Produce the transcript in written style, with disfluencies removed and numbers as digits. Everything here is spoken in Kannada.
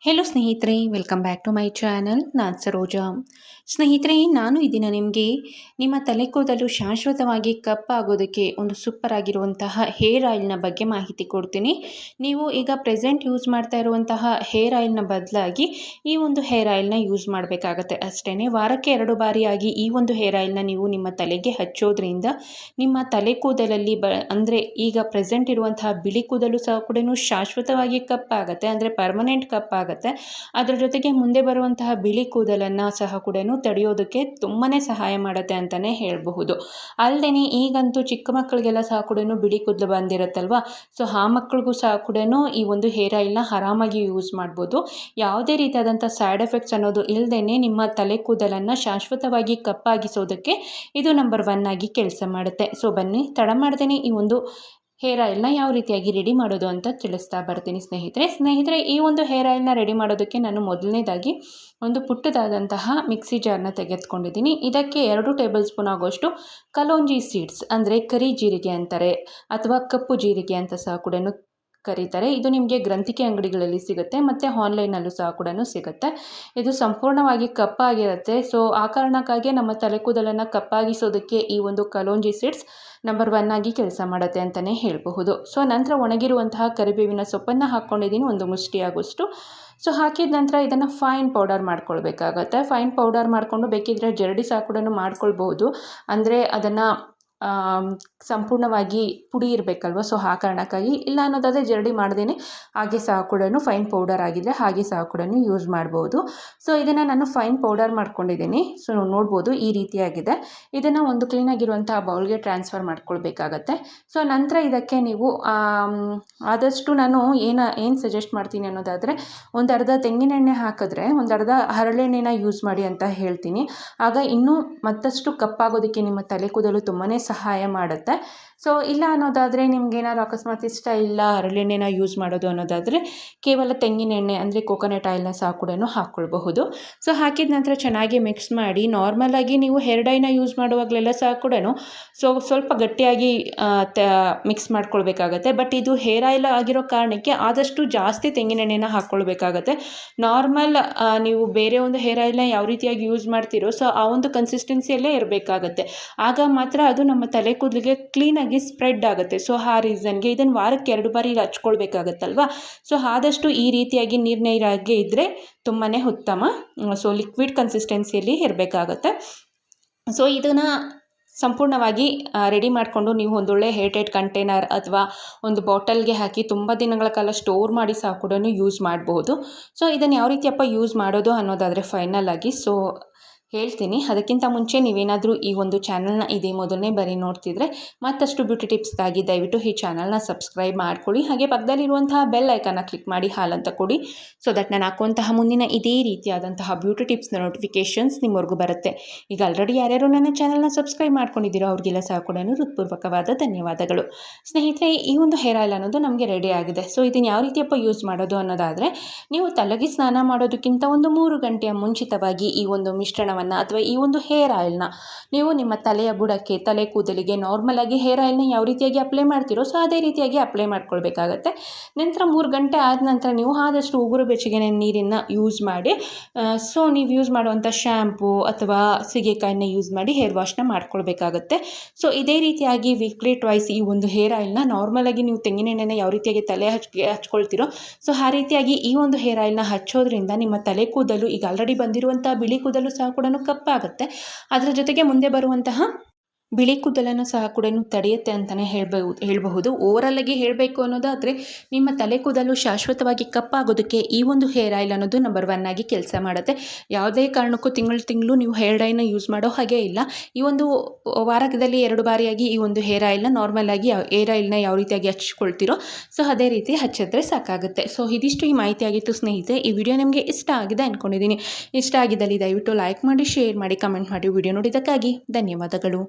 ಹೆಲೋ ಸ್ನೇಹಿತರೆ, welcome back to my channel. ನಾನು ಸರೋಜಾ. ಸ್ನೇಹಿತರೆ, ನಾನು ಈ ದಿನ ನಿಮಗೆ ನಿಮ್ಮ ತಲೆ ಕೂದಲು ಶಾಶ್ವತವಾಗಿ ಕಪ್ಪಾಗೋದಕ್ಕೆ ಒಂದು ಸೂಪರ್ ಆಗಿರುವಂತಹ ಹೇರ್ ಆಯಿಲ್ನ ಬಗ್ಗೆ ಮಾಹಿತಿ ಕೊಡ್ತೀನಿ. ನೀವು ಈಗ ಪ್ರೆಸೆಂಟ್ ಯೂಸ್ ಮಾಡ್ತಾ ಇರುವಂತಹ ಹೇರ್ ಆಯಿಲ್ನ ಬದಲಾಗಿ ಈ ಒಂದು ಹೇರ್ ಆಯಿಲ್ನ ಯೂಸ್ ಮಾಡಬೇಕಾಗತ್ತೆ ಅಷ್ಟೇ. ವಾರಕ್ಕೆ 2 ಬಾರಿಯಾಗಿ ಈ ಒಂದು ಹೇರ್ ಆಯಿಲ್ನ ನೀವು ನಿಮ್ಮ ತಲೆಗೆ ಹಚ್ಚೋದ್ರಿಂದ ನಿಮ್ಮ ತಲೆ ಕೂದಲಲ್ಲಿ ಅಂದರೆ ಈಗ ಪ್ರೆಸೆಂಟ್ ಇರುವಂತಹ ಬಿಳಿ ಕೂದಲು ಸಹ ಕೂಡ ಶಾಶ್ವತವಾಗಿ ಕಪ್ಪಾಗುತ್ತೆ, ಅಂದರೆ ಪರ್ಮನೆಂಟ್ ಕಪ್ಪಾಗುತ್ತೆ. ಅದರ ಜೊತೆಗೆ ಮುಂದೆ ಬರುವಂತಹ ಬಿಳಿ ಕೂದಲನ್ನು ಸಹ ಕೂಡ ತಡೆಯೋದಕ್ಕೆ ತುಂಬಾ ಸಹಾಯ ಮಾಡುತ್ತೆ ಅಂತಲೇ ಹೇಳಬಹುದು. ಅಲ್ಲದೆ ಈಗಂತೂ ಚಿಕ್ಕ ಮಕ್ಕಳಿಗೆಲ್ಲ ಸಹ ಕೂಡ ಬಿಳಿ ಕೂದಲು ಬಂದಿರುತ್ತಲ್ವ, ಸೊ ಆ ಮಕ್ಕಳಿಗೂ ಸಹ ಕೂಡ ಈ ಒಂದು ಹೇರ್ ಆಯಿಲ್ನ ಆರಾಮಾಗಿ ಯೂಸ್ ಮಾಡ್ಬೋದು. ಯಾವುದೇ ರೀತಿಯಾದಂಥ ಸೈಡ್ ಎಫೆಕ್ಟ್ಸ್ ಅನ್ನೋದು ಇಲ್ಲದೇ ನಿಮ್ಮ ತಲೆ ಕೂದಲನ್ನು ಶಾಶ್ವತವಾಗಿ ಕಪ್ಪಾಗಿಸೋದಕ್ಕೆ ಇದು ನಂಬರ್ 1 ಆಗಿ ಕೆಲಸ ಮಾಡುತ್ತೆ. ಸೊ ಬನ್ನಿ ತಡ ಮಾಡ್ದೇನೆ ಈ ಒಂದು ಹೇರ್ ಆಯಿಲ್ನ ಯಾವ ರೀತಿಯಾಗಿ ರೆಡಿ ಮಾಡೋದು ಅಂತ ತಿಳಿಸ್ತಾ ಬರ್ತೀನಿ ಸ್ನೇಹಿತರೆ. ಈ ಒಂದು ಹೇರ್ ಆಯಿಲ್ನ ರೆಡಿ ಮಾಡೋದಕ್ಕೆ ನಾನು ಮೊದಲನೇದಾಗಿ ಒಂದು ಪುಟ್ಟದಾದಂತಹ ಮಿಕ್ಸಿ ಜಾರ್ನ ತೆಗೆದುಕೊಂಡಿದ್ದೀನಿ. ಇದಕ್ಕೆ 2 ಟೇಬಲ್ ಸ್ಪೂನ್ ಆಗೋಷ್ಟು ಕಲೋಂಜಿ ಸೀಡ್ಸ್, ಅಂದರೆ ಕರಿ ಜೀರಿಗೆ ಅಂತಾರೆ ಅಥವಾ ಕಪ್ಪು ಜೀರಿಗೆ ಅಂತ ಸಹ ಕೂಡ ಕರೀತಾರೆ. ಇದು ನಿಮಗೆ ಗ್ರಂಥಿಕೆ ಅಂಗಡಿಗಳಲ್ಲಿ ಸಿಗುತ್ತೆ ಮತ್ತು ಆನ್ಲೈನಲ್ಲೂ ಸಹ ಕೂಡ ಸಿಗುತ್ತೆ. ಇದು ಸಂಪೂರ್ಣವಾಗಿ ಕಪ್ಪಾಗಿರುತ್ತೆ. ಸೊ ಆ ಕಾರಣಕ್ಕಾಗಿ ನಮ್ಮ ತಲೆ ಕೂದಲನ್ನು ಕಪ್ಪಾಗಿಸೋದಕ್ಕೆ ಈ ಒಂದು ಕಲೋಂಜಿ ಸೀಡ್ಸ್ ನಂಬರ್ 1 ಆಗಿ ಕೆಲಸ ಮಾಡುತ್ತೆ ಅಂತಲೇ ಹೇಳಬಹುದು. ಸೊ ನಂತರ ಒಣಗಿರುವಂತಹ ಕರಿಬೇವಿನ ಸೊಪ್ಪನ್ನು ಹಾಕ್ಕೊಂಡಿದ್ದೀನಿ, ಒಂದು ಮುಷ್ಟಿ ಆಗೋಷ್ಟು. ಸೊ ಹಾಕಿದ ನಂತರ ಇದನ್ನು ಫೈನ್ ಪೌಡರ್ ಮಾಡ್ಕೊಳ್ಬೇಕಾಗತ್ತೆ. ಫೈನ್ ಪೌಡರ್ ಮಾಡಿಕೊಂಡು ಬೇಕಿದ್ರೆ ಜರಡಿ ಸಹ ಕೂಡ ಮಾಡ್ಕೊಳ್ಬಹುದು, ಅಂದರೆ ಅದನ್ನು ಸಂಪೂರ್ಣವಾಗಿ ಪುಡಿ ಇರಬೇಕಲ್ವ, ಸೊ ಆ ಕಾರಣಕ್ಕಾಗಿ. ಇಲ್ಲ ಅನ್ನೋದಾದರೆ ಜರಡಿ ಮಾಡ್ದೇ ಹಾಗೆ ಸಹ ಕೂಡ ಫೈನ್ ಪೌಡರ್ ಆಗಿದ್ದರೆ ಹಾಗೆ ಸಹ ಕೂಡ ಯೂಸ್ ಮಾಡ್ಬೋದು. ಸೊ ಇದನ್ನು ನಾನು ಫೈನ್ ಪೌಡರ್ ಮಾಡ್ಕೊಂಡಿದ್ದೀನಿ. ಸೊ ನೋಡ್ಬೋದು ಈ ರೀತಿಯಾಗಿದೆ. ಇದನ್ನು ಒಂದು ಕ್ಲೀನಾಗಿರುವಂಥ ಬೌಲ್ಗೆ ಟ್ರಾನ್ಸ್ಫರ್ ಮಾಡ್ಕೊಳ್ಬೇಕಾಗತ್ತೆ. ಸೊ ನಂತರ ಇದಕ್ಕೆ ನೀವು ಆದಷ್ಟು ನಾನು ಏನು ಸಜೆಸ್ಟ್ ಮಾಡ್ತೀನಿ ಅನ್ನೋದಾದರೆ, ಒಂದು ಅರ್ಧ ತೆಂಗಿನೆಣ್ಣೆ ಹಾಕಿದ್ರೆ ಒಂದು ಅರ್ಧ ಹರಳೆಣ್ಣೆನ ಯೂಸ್ ಮಾಡಿ ಅಂತ ಹೇಳ್ತೀನಿ. ಆಗ ಇನ್ನೂ ಮತ್ತಷ್ಟು ಕಪ್ಪಾಗೋದಕ್ಕೆ ನಿಮ್ಮ ತಲೆ ಕೂದಲು ತುಂಬಾ ಸಹಾಯ ಮಾಡುತ್ತೆ. ಸೊ ಇಲ್ಲ ಅನ್ನೋದಾದರೆ ನಿಮ್ಗೇನಾದ್ರು ಅಕಸ್ಮಾತ್ ಇಷ್ಟ ಇಲ್ಲ ಹರಳೆಣ್ಣೆನ ಯೂಸ್ ಮಾಡೋದು ಅನ್ನೋದಾದರೆ ಕೇವಲ ತೆಂಗಿನೆಣ್ಣೆ, ಅಂದರೆ ಕೋಕೋನಟ್ ಆಯಿಲ್ನ ಸಹ ಕೂಡ ಹಾಕ್ಕೊಳ್ಬಹುದು. ಸೊ ಹಾಕಿದ ನಂತರ ಚೆನ್ನಾಗಿ ಮಿಕ್ಸ್ ಮಾಡಿ, ನಾರ್ಮಲಾಗಿ ನೀವು ಹೇರ್ ಡೈನ ಯೂಸ್ ಮಾಡುವಾಗಲೆಲ್ಲ ಸಹ ಕೂಡ ಸ್ವಲ್ಪ ಗಟ್ಟಿಯಾಗಿ ಮಿಕ್ಸ್ ಮಾಡ್ಕೊಳ್ಬೇಕಾಗತ್ತೆ. ಬಟ್ ಇದು ಹೇರ್ ಆಯಿಲ್ ಆಗಿರೋ ಕಾರಣಕ್ಕೆ ಆದಷ್ಟು ಜಾಸ್ತಿ ತೆಂಗಿನೆಣ್ಣೆನ ಹಾಕ್ಕೊಳ್ಬೇಕಾಗತ್ತೆ. ನಾರ್ಮಲ್ ನೀವು ಬೇರೆ ಒಂದು ಹೇರ್ ಆಯಿಲ್ನ ಯಾವ ರೀತಿಯಾಗಿ ಯೂಸ್ ಮಾಡ್ತೀರೋ ಸೊ ಆ ಒಂದು ಕನ್ಸಿಸ್ಟೆನ್ಸಿಯಲ್ಲೇ ಇರಬೇಕಾಗತ್ತೆ. ಆಗ ಮಾತ್ರ ಅದು ನಮ್ಮ ತಲೆ ಕೂದಲಿಗೆ ಕ್ಲೀನಾಗಿ ಸ್ಪ್ರೆಡ್ ಆಗುತ್ತೆ. ಸೊ ಆ ರೀಸನ್ಗೆ ಇದನ್ನು ವಾರಕ್ಕೆ 2 ಬಾರಿ ಹಚ್ಕೊಳ್ಬೇಕಾಗತ್ತಲ್ವ. ಸೊ ಆದಷ್ಟು ಈ ರೀತಿಯಾಗಿ ನೀರಾಗಿ ಇದ್ದರೆ ತುಂಬಾ ಉತ್ತಮ. ಸೊ ಲಿಕ್ವಿಡ್ ಕನ್ಸಿಸ್ಟೆನ್ಸಿಯಲ್ಲಿ ಇರಬೇಕಾಗತ್ತೆ. ಸೊ ಇದನ್ನು ಸಂಪೂರ್ಣವಾಗಿ ರೆಡಿ ಮಾಡಿಕೊಂಡು ನೀವು ಒಂದೊಳ್ಳೆ ಹೇರ್ ಟೈಟ್ ಕಂಟೈನರ್ ಅಥವಾ ಒಂದು ಬಾಟಲ್ಗೆ ಹಾಕಿ ತುಂಬ ದಿನಗಳ ಕಾಲ ಸ್ಟೋರ್ ಮಾಡಿ ಸಹ ಕೂಡ ಯೂಸ್ ಮಾಡಬಹುದು. ಸೊ ಇದನ್ನು ಯಾವ ರೀತಿಯಪ್ಪ ಯೂಸ್ ಮಾಡೋದು ಅನ್ನೋದಾದರೆ ಫೈನಲ್ ಆಗಿ ಹೇಳ್ತೀನಿ. ಅದಕ್ಕಿಂತ ಮುಂಚೆ ನೀವೇನಾದರೂ ಈ ಒಂದು ಚಾನಲ್ನ ಇದೇ ಮೊದಲನೇ ಬಾರಿ ನೋಡ್ತಿದ್ರೆ ಮತ್ತಷ್ಟು ಬ್ಯೂಟಿ ಟಿಪ್ಸ್ಗಾಗಿ ದಯವಿಟ್ಟು ಈ ಚಾನಲ್ನ ಸಬ್ಸ್ಕ್ರೈಬ್ ಮಾಡ್ಕೊಳ್ಳಿ. ಹಾಗೆ ಪಕ್ಕದಲ್ಲಿರುವಂತಹ ಬೆಲ್ ಐಕನ್ನ ಕ್ಲಿಕ್ ಮಾಡಿ ಹಾಲ್ ಅಂತ ಕೊಡಿ. ಸೊ ದಟ್ ನಾನು ಹಾಕುವಂತಹ ಮುಂದಿನ ಇದೇ ರೀತಿಯಾದಂತಹ ಬ್ಯೂಟಿ ಟಿಪ್ಸ್ನ ನೋಟಿಫಿಕೇಷನ್ಸ್ ನಿಮ್ಮವರೆಗೂ ಬರುತ್ತೆ. ಈಗ ಆಲ್ರೆಡಿ ಯಾರ್ಯಾರು ನನ್ನ ಚಾನಲ್ನ ಸಬ್ಸ್ಕ್ರೈಬ್ ಮಾಡ್ಕೊಂಡಿದ್ದೀರೋ ಅವ್ರಿಗೆಲ್ಲ ಸಹ ಕೂಡ ಹೃತ್ಪೂರ್ವಕವಾದ ಧನ್ಯವಾದಗಳು. ಸ್ನೇಹಿತರೆ, ಈ ಒಂದು ಹೇರ್ ಆಯಿಲ್ ಅನ್ನೋದು ನಮಗೆ ರೆಡಿ ಆಗಿದೆ. ಸೊ ಇದನ್ನು ಯಾವ ರೀತಿಯಪ್ಪ ಯೂಸ್ ಮಾಡೋದು ಅನ್ನೋದಾದರೆ, ನೀವು ತಲೆಗೆ ಸ್ನಾನ ಮಾಡೋದಕ್ಕಿಂತ ಒಂದು 3 ಗಂಟೆಯ ಮುಂಚಿತವಾಗಿ ಈ ಒಂದು ಮಿಶ್ರಣವನ್ನು ಅಥವಾ ಈ ಒಂದು ಹೇರ್ ಆಯಿಲ್ನ ನೀವು ನಿಮ್ಮ ತಲೆಯ ಬುಡಕ್ಕೆ, ತಲೆ ಕೂದಲಿಗೆ ನಾರ್ಮಲ್ ಆಗಿ ಹೇರ್ ಆಯಿಲ್ನ ಯಾವ ರೀತಿಯಾಗಿ ಅಪ್ಲೈ ಮಾಡ್ತೀರೋ ಸೊ ಅದೇ ರೀತಿಯಾಗಿ ಅಪ್ಲೈ ಮಾಡ್ಕೊಳ್ಬೇಕಾಗತ್ತೆ. ನಂತರ 3 ಗಂಟೆ ಆದ ನಂತರ ನೀವು ಆದಷ್ಟು ಉಗುರು ಬೆಚ್ಚಗೆ ನೀರನ್ನು ಯೂಸ್ ಮಾಡಿ, ಸೊ ನೀವು ಯೂಸ್ ಮಾಡುವಂಥ ಶ್ಯಾಂಪು ಅಥವಾ ಸೀಗೆಕಾಯಿನ ಯೂಸ್ ಮಾಡಿ ಹೇರ್ ವಾಶ್ನ ಮಾಡ್ಕೊಳ್ಬೇಕಾಗತ್ತೆ. ಸೊ ಇದೇ ರೀತಿಯಾಗಿ ವೀಕ್ಲಿ ಟ್ವೈಸ್ ಈ ಒಂದು ಹೇರ್ ಆಯಿಲ್ನ ನಾರ್ಮಲಾಗಿ ನೀವು ತೆಂಗಿನೆಣ್ಣೆನ ಯಾವ ರೀತಿಯಾಗಿ ತಲೆ ಹಚ್ಕೊಳ್ತೀರೋ ಸೊ ಆ ರೀತಿಯಾಗಿ ಈ ಒಂದು ಹೇರ್ ಆಯಿಲ್ನ ಹಚ್ಚೋದ್ರಿಂದ ನಿಮ್ಮ ತಲೆ ಕೂದಲು, ಈಗ ಆಲ್ರೆಡಿ ಬಂದಿರುವಂಥ ಬಿಳಿ ಕೂದಲು ಸಹ ಕೂಡ ಕಪ್ಪಾಗುತ್ತೆ. ಅದರ ಜೊತೆಗೆ ಮುಂದೆ ಬರುವಂತಹ ಬಿಳಿ ಕೂದಲನ್ನು ಸಹ ಕೂಡ ತಡೆಯುತ್ತೆ ಅಂತಲೇ ಹೇಳಬಹುದು. ಓವರಾಲಾಗಿ ಹೇಳಬೇಕು ಅನ್ನೋದಾದರೆ, ನಿಮ್ಮ ತಲೆ ಕೂದಲು ಶಾಶ್ವತವಾಗಿ ಕಪ್ಪಾಗೋದಕ್ಕೆ ಈ ಒಂದು ಹೇರ್ ಆಯಿಲ್ ಅನ್ನೋದು ನಂಬರ್ 1 ಆಗಿ ಕೆಲಸ ಮಾಡುತ್ತೆ. ಯಾವುದೇ ಕಾರಣಕ್ಕೂ ತಿಂಗಳು ನೀವು ಹೇರ್ ಡೈನ ಯೂಸ್ ಮಾಡೋ ಹಾಗೆ ಇಲ್ಲ. ಈ ಒಂದು ವಾರದಲ್ಲಿ 2 ಬಾರಿಯಾಗಿ ಈ ಒಂದು ಹೇರ್ ಆಯಿಲ್ನ ನಾರ್ಮಲ್ ಆಗಿ ಹೇರ್ ಆಯಿಲ್ನ ಯಾವ ರೀತಿಯಾಗಿ ಹಚ್ಕೊಳ್ತೀರೋ ಸೊ ಅದೇ ರೀತಿ ಹಚ್ಚಿದ್ರೆ ಸಾಕಾಗುತ್ತೆ. ಸೊ ಇದಿಷ್ಟು ಈ ಮಾಹಿತಿ ಆಗಿತ್ತು ಸ್ನೇಹಿತರೆ. ಈ ವಿಡಿಯೋ ನಿಮಗೆ ಇಷ್ಟ ಆಗಿದೆ ಅಂದ್ಕೊಂಡಿದ್ದೀನಿ. ಇಷ್ಟ ಆಗಿದ್ದಲ್ಲಿ ದಯವಿಟ್ಟು ಲೈಕ್ ಮಾಡಿ, ಶೇರ್ ಮಾಡಿ, ಕಮೆಂಟ್ ಮಾಡಿ. ವಿಡಿಯೋ ನೋಡಿದ್ದಕ್ಕಾಗಿ ಧನ್ಯವಾದಗಳು.